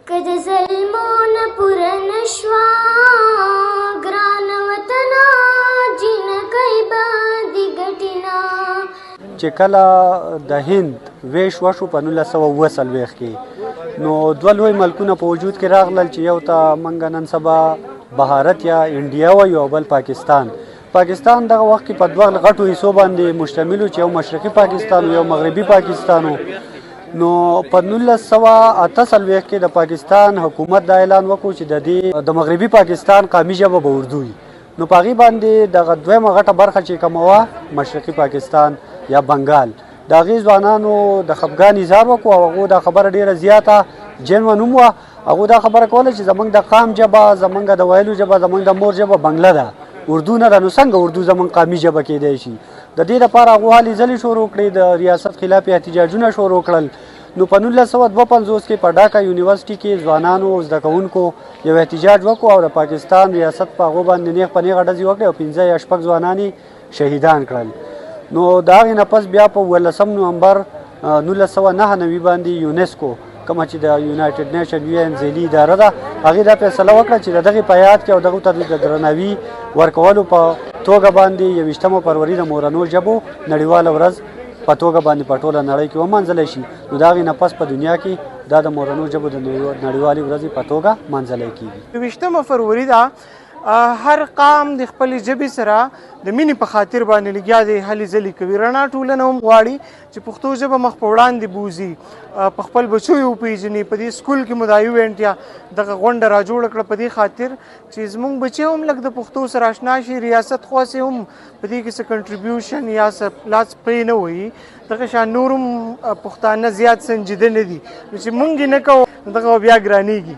که د ظلمونه پوره نشوه ګرانه وطنه جنکۍ به دې ګټي نه. چې کله د هند ویش وشو په 1940 کې نو دوه لوی ملکونه په وجود کې راغلل چې یو ته موږ نن سبا بهارت یا انډیا وایو او بل پاکستان. پاکستان دغه وخت کې په دوه غټو حصو باندې مشتمل و چې یو مشرقي پاکستان او یو مغربي پاکستان و. نو په 1948 کې د پاکستان حکومت دا اعلان وکړو چې د مغربي پاکستان قومي ژبه به اردو وي. نو په هغې باندې دغه دویمه غټه برخه چې کومه وه مشرقي پاکستان یا بنګال د هغې ځوانانو د خفګان اظهار وکړو او هغو دا خبره ډېره زیاته جنون هم وه. هغو دا خبره کوله چې زموږ د قام ژبه زموږ د ویلو ژبه زموږ د مور ژبه بنګله ده اردو نه ده نو څنګه اردو زموږ قومي ژبه کیدی شي. د دې لپاره هغو هلې ځلې شروع کړې د ریاست خلاف احتجاجونه شروع کړل. نو په 1952 کې په ډاکا یونیورسټي کې ځوانانو زده کوونکو یو احتجاج وکړو او د پاکستان ریاست په هغو باندې نیغ په نیغه ډزې وکړې او 15 یا 6 ځوانان یې شهیدان کړل. نو د هغې نه پس بیا په 18 نومبر 1999 باندې یونسکو کومه چې د یونایټډ نیشن UN ځایلي اداره ده هغې دا فیصله وکړه چې د دغې په یاد کې او دغو ته د درناوي ورکولو په توګه باندې 21 فروري د مورنو ژبو نړیواله ورځ په توګه باندې په ټوله نړۍ کې ومنځلی شي. نو د هغې نه پس په دنیا کې دا د مورنو ژبو د نړیوالې ورځې په توګه منځلی کېږي. 21 فروري ده هر قام د خپلې ژبې سره د مینې په خاطر باندې لګیا دی هلې ځلې کوي. رڼا ټولنه هم غواړي چې پښتو ژبه مخ په وړاندې بوځي په خپل بچو یې وپېژني. په دې سکول کې مو دا ایونټ یا دغه غونډه را جوړه کړه په دې خاطر چې زموږ بچي هم لږ د پښتو سره اشنا شي. ریاست خواصې هم په دې کې څه کنټریبیوشن یا څه لاس پرې نه وایي. دغه شان نور هم پښتانه زیات سنجیده نه دي نو چې موږ یې نه کوو دغه بیا ګرانېږي.